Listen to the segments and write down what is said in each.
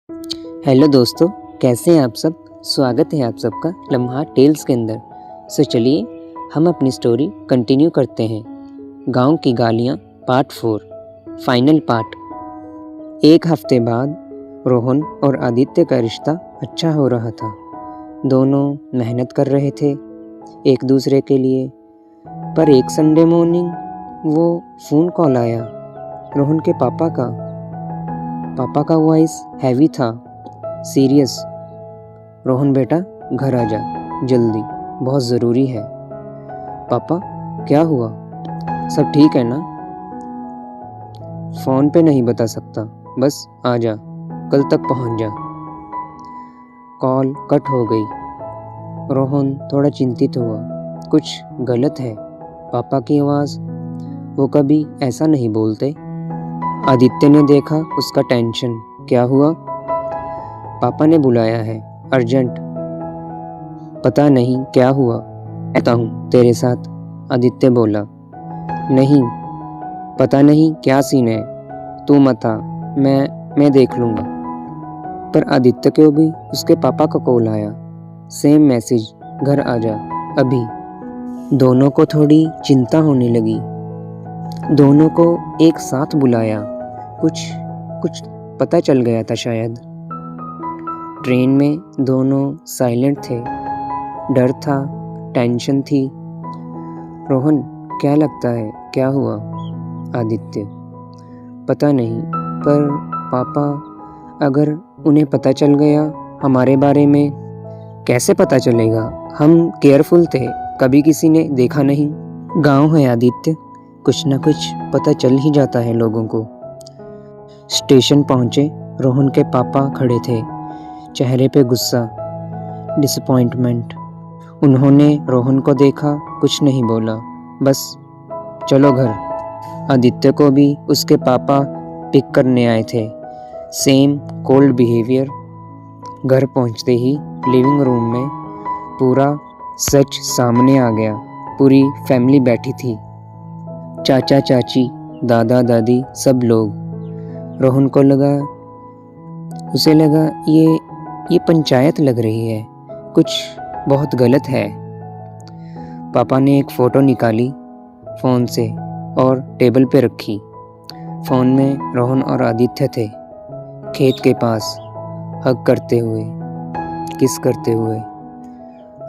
Hello दोस्तों, कैसे हैं आप सब। स्वागत है आप सबका लम्हा टेल्स के अंदर। चलिए हम अपनी स्टोरी कंटिन्यू करते हैं। गांव की गालियां पार्ट 4 फाइनल पार्ट। एक हफ्ते बाद रोहन और आदित्य का रिश्ता अच्छा हो रहा था। दोनों मेहनत कर रहे थे एक दूसरे के लिए। पर एक संडे मॉर्निंग वो फ़ोन कॉल आया। रोहन के पापा का वॉइस हैवी था, सीरियस। रोहन बेटा, घर आ जा जल्दी, बहुत ज़रूरी है। पापा, क्या हुआ? सब ठीक है ना? फ़ोन पे नहीं बता सकता, बस आ जा, कल तक पहुंच जा। कॉल कट हो गई। रोहन थोड़ा चिंतित हुआ, कुछ गलत है। पापा की आवाज़, वो कभी ऐसा नहीं बोलते। आदित्य ने देखा उसका टेंशन। क्या हुआ? पापा ने बुलाया है, अर्जेंट। पता नहीं क्या हुआ। कहता हूँ तेरे साथ, आदित्य बोला। नहीं, पता नहीं क्या सीन है, तू मत आ, मैं देख लूँगा। पर आदित्य को भी उसके पापा का कॉल आया, सेम मैसेज, घर आ जा अभी। दोनों को थोड़ी चिंता होने लगी। दोनों को एक साथ बुलाया। कुछ पता चल गया था शायद। ट्रेन में दोनों साइलेंट थे। डर था, टेंशन थी। रोहन, क्या लगता है, क्या हुआ? आदित्य, पता नहीं, पर पापा, अगर उन्हें पता चल गया हमारे बारे में। कैसे पता चलेगा? हम केयरफुल थे, कभी किसी ने देखा नहीं। गांव है आदित्य, कुछ न कुछ पता चल ही जाता है लोगों को। स्टेशन पहुंचे। रोहन के पापा खड़े थे, चेहरे पे गुस्सा, डिसअपॉइंटमेंट। उन्होंने रोहन को देखा, कुछ नहीं बोला, बस चलो घर। आदित्य को भी उसके पापा पिक करने आए थे, सेम कोल्ड बिहेवियर। घर पहुंचते ही लिविंग रूम में पूरा सच सामने आ गया। पूरी फैमिली बैठी थी, चाचा चाची, दादा दादी, सब लोग। रोहन को उसे लगा ये पंचायत लग रही है, कुछ बहुत गलत है। पापा ने एक फ़ोटो निकाली फ़ोन से और टेबल पे रखी। फ़ोन में रोहन और आदित्य थे, खेत के पास, हग करते हुए, किस करते हुए।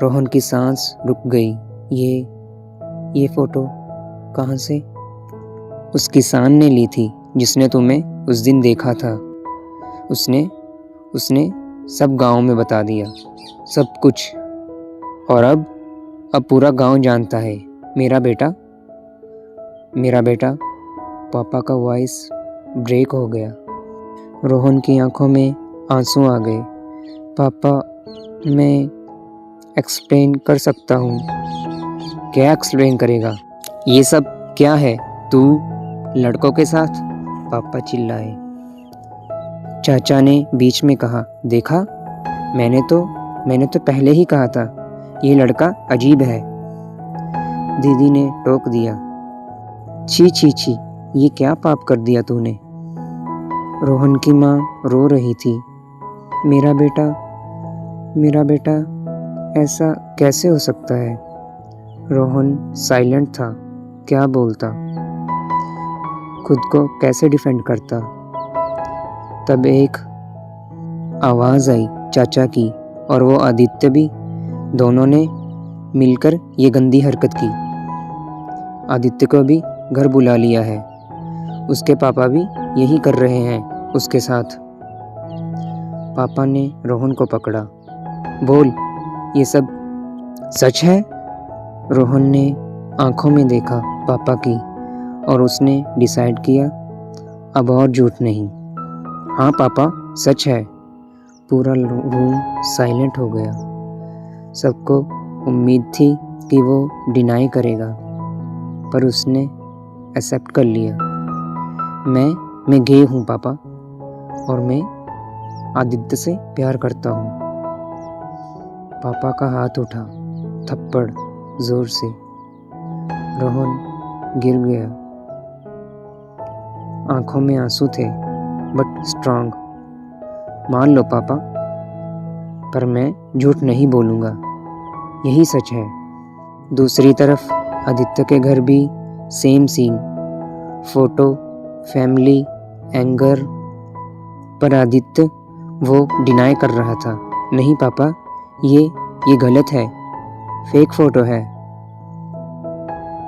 रोहन की सांस रुक गई। ये फ़ोटो कहाँ से? उसकी सान ने ली थी, जिसने तुम्हें उस दिन देखा था। उसने सब गांव में बता दिया, सब कुछ। और अब पूरा गांव जानता है, मेरा बेटा। पापा का वॉइस ब्रेक हो गया। रोहन की आंखों में आंसू आ गए। पापा, मैं एक्सप्लेन कर सकता हूँ। क्या एक्सप्लेन करेगा? ये सब क्या है? तू लड़कों के साथ? पापा चिल्लाए। चाचा ने बीच में कहा, देखा, मैंने तो पहले ही कहा था, ये लड़का अजीब है। दीदी ने टोक दिया, छी छी छी, ये क्या पाप कर दिया तूने? रोहन की माँ रो रही थी। मेरा बेटा, ऐसा कैसे हो सकता है? रोहन साइलेंट था, क्या बोलता, खुद को कैसे डिफेंड करता। तब एक आवाज़ आई चाचा की, और वो आदित्य भी। दोनों ने मिलकर ये गंदी हरकत की। आदित्य को भी घर बुला लिया है, उसके पापा भी यही कर रहे हैं उसके साथ। पापा ने रोहन को पकड़ा। बोल, ये सब सच है? रोहन ने आंखों में देखा पापा की, और उसने डिसाइड किया, अब और झूठ नहीं। हाँ पापा, सच है। पूरा रूम साइलेंट हो गया। सबको उम्मीद थी कि वो डिनाई करेगा, पर उसने एक्सेप्ट कर लिया। मैं गे हूँ पापा, और मैं आदित्य से प्यार करता हूँ। पापा का हाथ उठा, थप्पड़ जोर से। रोहन गिर गया। आंखों में आंसू थे, बट स्ट्रांग। मान लो पापा, पर मैं झूठ नहीं बोलूँगा, यही सच है। दूसरी तरफ आदित्य के घर भी same scene, photo, family, anger. पर आदित्य वो डिनाई कर रहा था। नहीं पापा, ये गलत है, फेक फोटो है।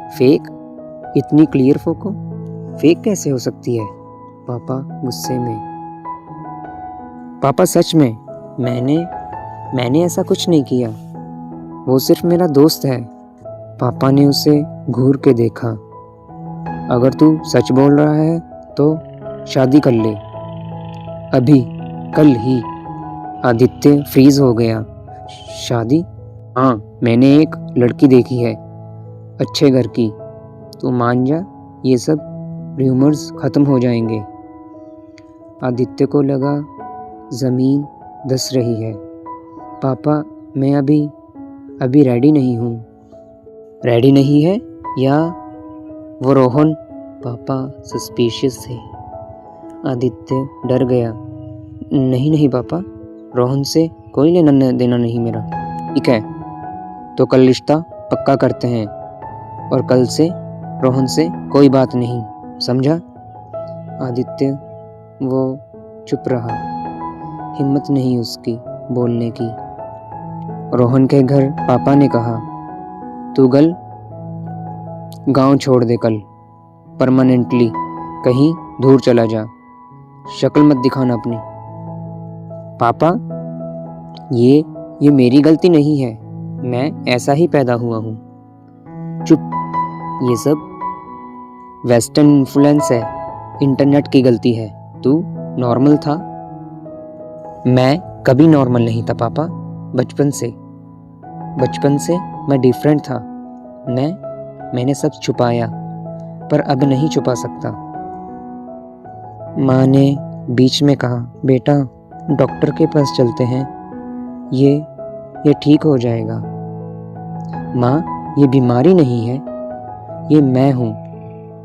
फेक? इतनी क्लियर फोटो फेक कैसे हो सकती है? पापा गुस्से में। पापा सच में, मैंने ऐसा कुछ नहीं किया, वो सिर्फ मेरा दोस्त है। पापा ने उसे घूर के देखा। अगर तू सच बोल रहा है तो शादी कर ले, अभी, कल ही। आदित्य फ्रीज हो गया। शादी? हाँ, मैंने एक लड़की देखी है, अच्छे घर की। तू मान जा, ये सब र्यूमर्स खत्म हो जाएंगे। आदित्य को लगा जमीन धंस रही है। पापा, मैं अभी रेडी नहीं हूँ। रेडी नहीं है या वो रोहन? पापा सस्पिशियस थे। आदित्य डर गया। नहीं पापा, रोहन से कोई लेना देना नहीं मेरा। ठीक है, तो कल रिश्ता पक्का करते हैं, और कल से रोहन से कोई बात नहीं, समझा? आदित्य वो चुप रहा, हिम्मत नहीं उसकी बोलने की। रोहन के घर पापा ने कहा, तू कल गांव छोड़ दे, कल परमानेंटली कहीं दूर चला जा, शक्ल मत दिखाना अपनी। पापा, ये मेरी गलती नहीं है, मैं ऐसा ही पैदा हुआ हूँ। चुप, ये सब वेस्टर्न इन्फ्लुएंस है, इंटरनेट की गलती है। तू नॉर्मल था? मैं कभी नॉर्मल नहीं था पापा, बचपन से मैं डिफरेंट था। मैंने सब छुपाया, पर अब नहीं छुपा सकता। माँ ने बीच में कहा, बेटा डॉक्टर के पास चलते हैं, ये ठीक हो जाएगा। माँ, ये बीमारी नहीं है, ये मैं हूँ,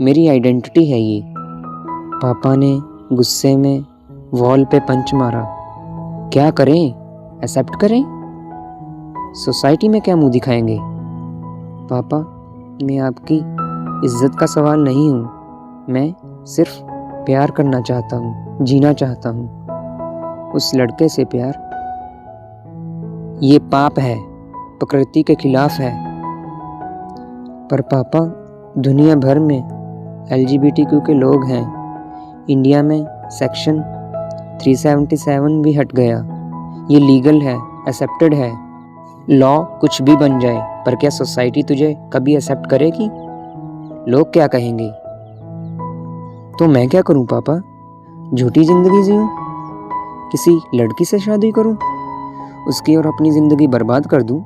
मेरी आइडेंटिटी है ये। पापा ने गुस्से में वॉल पे पंच मारा। क्या करें? एक्सेप्ट करें? सोसाइटी में क्या मुंह दिखाएंगे? पापा, मैं आपकी इज्जत का सवाल नहीं हूँ, मैं सिर्फ प्यार करना चाहता हूँ, जीना चाहता हूँ उस लड़के से प्यार। ये पाप है, प्रकृति के खिलाफ है। पर पापा, दुनिया भर में LGBTQ के लोग हैं, इंडिया में सेक्शन 377 भी हट गया, ये लीगल है, एक्सेप्टेड है। लॉ कुछ भी बन जाए, पर क्या सोसाइटी तुझे कभी एक्सेप्ट करेगी? लोग क्या कहेंगे? तो मैं क्या करूं पापा? झूठी जिंदगी जीऊं? किसी लड़की से शादी करूं, उसकी और अपनी जिंदगी बर्बाद कर दूं?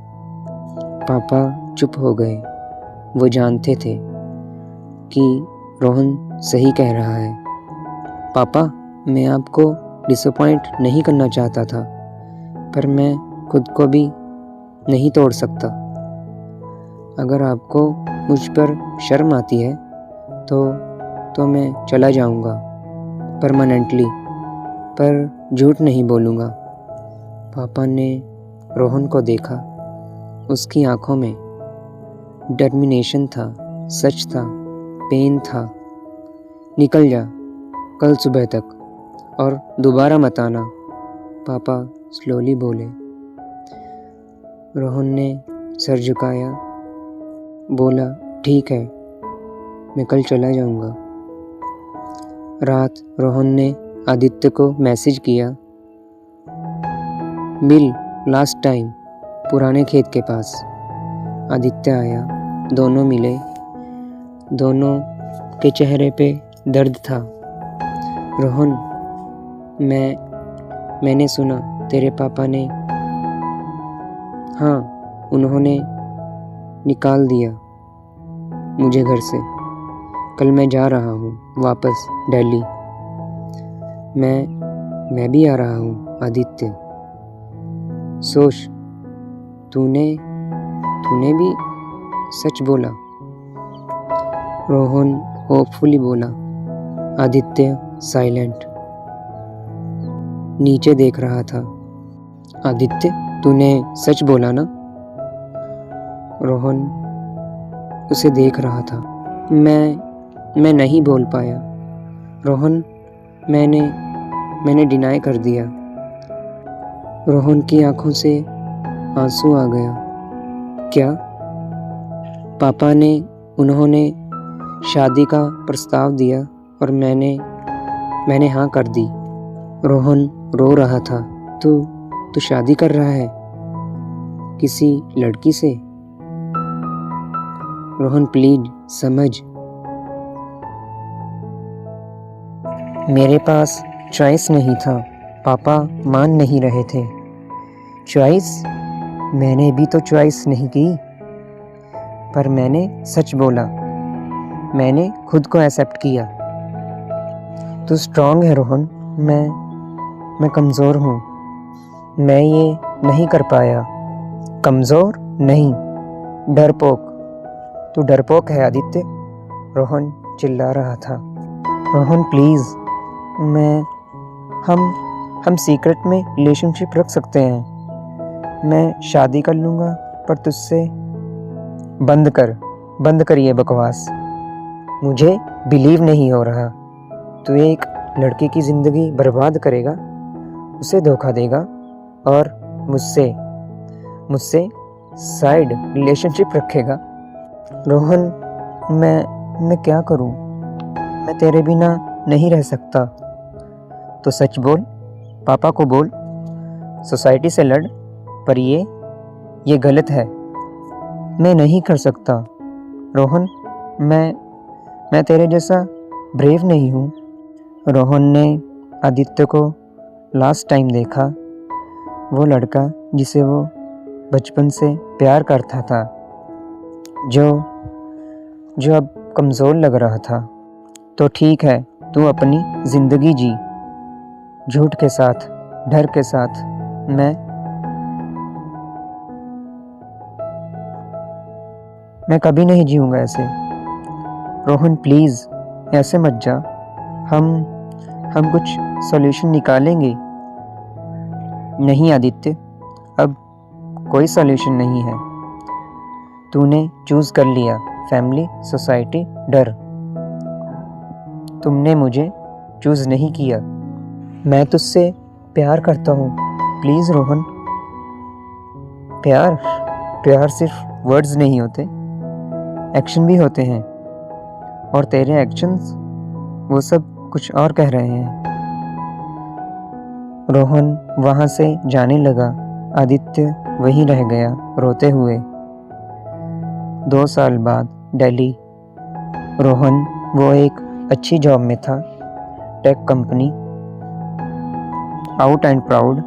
पापा चुप हो गए। वो जानते थे कि रोहन सही कह रहा है। पापा, मैं आपको डिसअपॉइंट नहीं करना चाहता था, पर मैं खुद को भी नहीं तोड़ सकता। अगर आपको मुझ पर शर्म आती है तो मैं चला जाऊंगा परमानेंटली, पर झूठ नहीं बोलूँगा। पापा ने रोहन को देखा। उसकी आंखों में डिटर्मिनेशन था, सच था, पेन था। निकल जा कल सुबह तक, और दोबारा मत आना, पापा स्लोली बोले। रोहन ने सर झुकाया, बोला, ठीक है, मैं कल चला जाऊंगा। रात रोहन ने आदित्य को मैसेज किया, मिल लास्ट टाइम पुराने खेत के पास। आदित्य आया, दोनों मिले। दोनों के चेहरे पे दर्द था। रोहन, मैंने सुना तेरे पापा ने, हाँ, उन्होंने निकाल दिया मुझे घर से। कल मैं जा रहा हूँ वापस दिल्ली। मैं भी आ रहा हूँ आदित्य। सोच, तूने भी सच बोला। रोहन होपफुली बोला। आदित्य साइलेंट। नीचे देख रहा था। आदित्य, तूने सच बोला ना? रोहन उसे देख रहा था। मैं नहीं बोल पाया। रोहन, मैंने डिनाई कर दिया। रोहन की आंखों से आंसू आ गया। क्या? पापा ने उन्होंने शादी का प्रस्ताव दिया और मैंने हाँ कर दी। रोहन रो रहा था। तू शादी कर रहा है? किसी लड़की से? रोहन प्लीज समझ। मेरे पास चॉइस नहीं था। पापा मान नहीं रहे थे। चॉइस? मैंने भी तो चॉइस नहीं की, पर मैंने सच बोला। मैंने खुद को एक्सेप्ट किया। तू स्ट्रांग है रोहन। मैं कमज़ोर हूँ। मैं ये नहीं कर पाया। कमज़ोर नहीं, डरपोक। तू डरपोक है आदित्य। रोहन चिल्ला रहा था। रोहन प्लीज़, हम सीक्रेट में रिलेशनशिप रख सकते हैं। मैं शादी कर लूँगा, पर तुझसे बंद कर ये बकवास। मुझे बिलीव नहीं हो रहा। तू एक लड़के की ज़िंदगी बर्बाद करेगा, उसे धोखा देगा और मुझसे साइड रिलेशनशिप रखेगा। रोहन, मैं क्या करूं? मैं तेरे बिना नहीं रह सकता। तो सच बोल, पापा को बोल, सोसाइटी से लड़, पर ये गलत है। मैं नहीं कर सकता रोहन। मैं तेरे जैसा ब्रेव नहीं हूँ। रोहन ने आदित्य को लास्ट टाइम देखा। वो लड़का जिसे वो बचपन से प्यार करता था, जो अब कमज़ोर लग रहा था। तो ठीक है, तू अपनी ज़िंदगी जी, झूठ के साथ, डर के साथ। मैं कभी नहीं जीऊँगा ऐसे। रोहन प्लीज़, ऐसे मत जा। हम कुछ सॉल्यूशन निकालेंगे। नहीं आदित्य, अब कोई सॉल्यूशन नहीं है। तूने चूज़ कर लिया, फैमिली, सोसाइटी, डर। तुमने मुझे चूज़ नहीं किया। मैं तुझसे प्यार करता हूँ। प्लीज़ रोहन। प्यार सिर्फ वर्ड्स नहीं होते, एक्शन भी होते हैं। और तेरे एक्शंस वो सब कुछ और कह रहे हैं। रोहन वहाँ से जाने लगा। आदित्य वहीं रह गया रोते हुए। 2 साल बाद दिल्ली। रोहन वो एक अच्छी जॉब में था, tech company. Out and proud,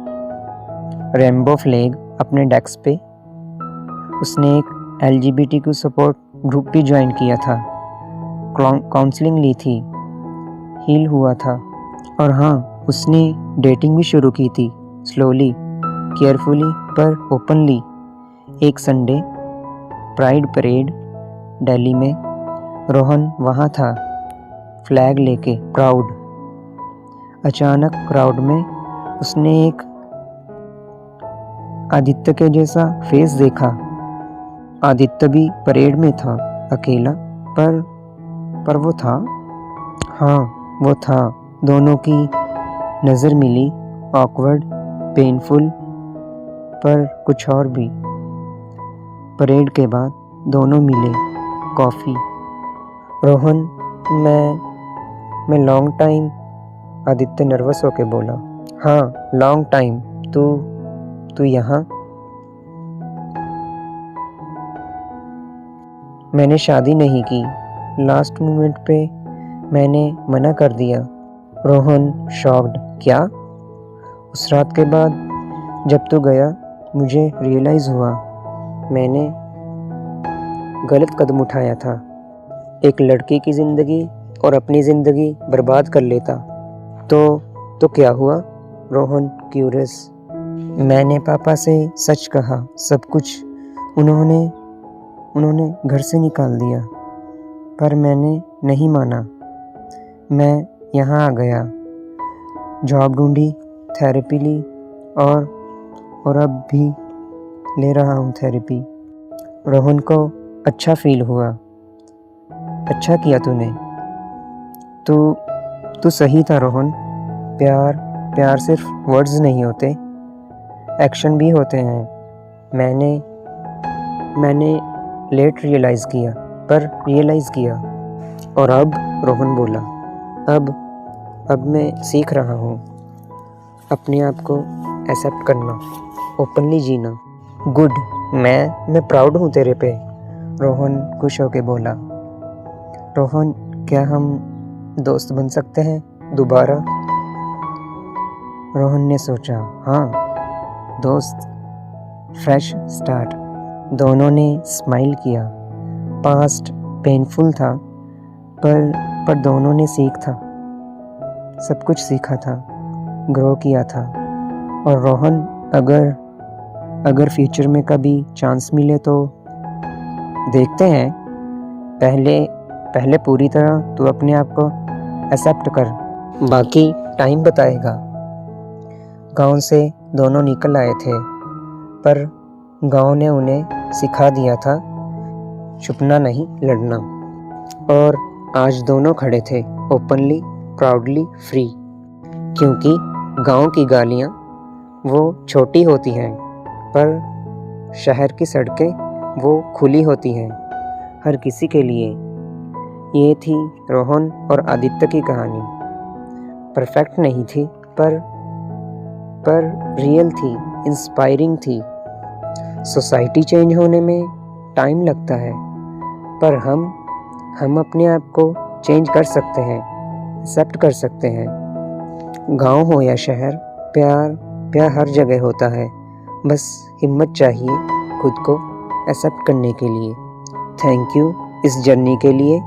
rainbow flag अपने डेस्क पे। उसने एक LGBTQ सपोर्ट ग्रुप भी ज्वाइन किया था, काउंसलिंग ली थी, हील हुआ था। और हाँ, उसने डेटिंग भी शुरू की थी, स्लोली, केयरफुली पर ओपनली। एक संडे, प्राइड परेड दिल्ली में। रोहन वहाँ था, फ्लैग लेके, प्राउड। अचानक क्राउड में उसने एक आदित्य के जैसा फेस देखा। आदित्य भी परेड में था, अकेला, पर वो था। हाँ, वो था। दोनों की नज़र मिली, ऑकवर्ड, पेनफुल, पर कुछ और भी। परेड के बाद दोनों मिले, कॉफ़ी। रोहन, मैं लॉन्ग टाइम। आदित्य नर्वस होके बोला। हाँ, लॉन्ग टाइम। तू यहाँ? मैंने शादी नहीं की। लास्ट मोमेंट पे मैंने मना कर दिया। रोहन शॉक्ड। क्या? उस रात के बाद जब तू गया, मुझे रियलाइज़ हुआ मैंने गलत कदम उठाया था। एक लड़की की ज़िंदगी और अपनी ज़िंदगी बर्बाद कर लेता। तो क्या हुआ? रोहन क्यूरियस। मैंने पापा से सच कहा, सब कुछ। उन्होंने घर से निकाल दिया, पर मैंने नहीं माना। मैं यहाँ आ गया, जॉब ढूंढी, थेरेपी ली और अब भी ले रहा हूँ थेरेपी। रोहन को अच्छा फील हुआ। अच्छा किया तूने। तू सही था रोहन। प्यार सिर्फ वर्ड्स नहीं होते, एक्शन भी होते हैं। मैंने लेट रियलाइज़ किया, पर रियलाइज़ किया। और अब रोहन बोला, अब मैं सीख रहा हूँ अपने आप को एक्सेप्ट करना, ओपनली जीना। गुड, मैं प्राउड हूँ तेरे पे, रोहन खुश होके बोला। रोहन, क्या हम दोस्त बन सकते हैं दोबारा? रोहन ने सोचा, हाँ दोस्त, फ्रेश स्टार्ट। दोनों ने स्माइल किया। पास्ट पेनफुल था, पर दोनों ने सब कुछ सीखा था, ग्रो किया था। और रोहन, अगर फ्यूचर में कभी चांस मिले तो देखते हैं। पहले पूरी तरह तू अपने आप को एक्सेप्ट कर, बाकी टाइम बताएगा। गांव से दोनों निकल आए थे, पर गांव ने उन्हें सिखा दिया था छुपना नहीं, लड़ना। और आज दोनों खड़े थे, ओपनली, प्राउडली, फ्री। क्योंकि गांव की गालियाँ वो छोटी होती हैं, पर शहर की सड़कें वो खुली होती हैं, हर किसी के लिए। ये थी रोहन और आदित्य की कहानी। परफेक्ट नहीं थी, पर रियल थी, इंस्पायरिंग थी। सोसाइटी चेंज होने में टाइम लगता है, पर हम अपने आप को चेंज कर सकते हैं, एक्सेप्ट कर सकते हैं। गांव हो या शहर, प्यार हर जगह होता है। बस हिम्मत चाहिए खुद को एक्सेप्ट करने के लिए। थैंक यू इस जर्नी के लिए।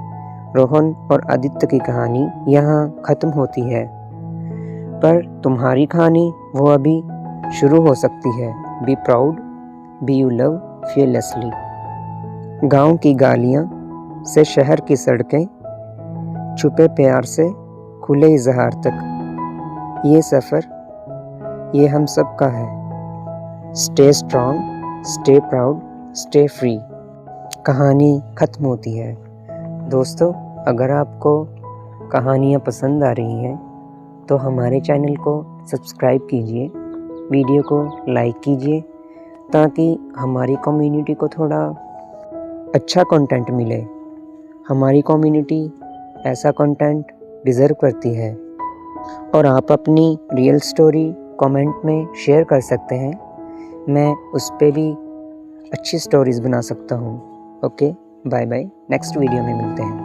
रोहन और आदित्य की कहानी यहाँ ख़त्म होती है, पर तुम्हारी कहानी वो अभी शुरू हो सकती है। Be proud, be you love fearlessly. गांव की गालियाँ से शहर की सड़कें, छुपे प्यार से खुले इजहार तक, ये सफ़र ये हम सब का है। Stay strong, stay proud, stay free. कहानी ख़त्म होती है। दोस्तों, अगर आपको कहानियाँ पसंद आ रही हैं तो हमारे चैनल को सब्सक्राइब कीजिए, वीडियो को लाइक कीजिए, ताकि हमारी कम्युनिटी को थोड़ा अच्छा कंटेंट मिले। हमारी कम्युनिटी ऐसा कंटेंट डिज़र्व करती है। और आप अपनी रियल स्टोरी कमेंट में शेयर कर सकते हैं। मैं उस पे भी अच्छी स्टोरीज़ बना सकता हूँ। Okay, bye bye, next video में मिलते हैं।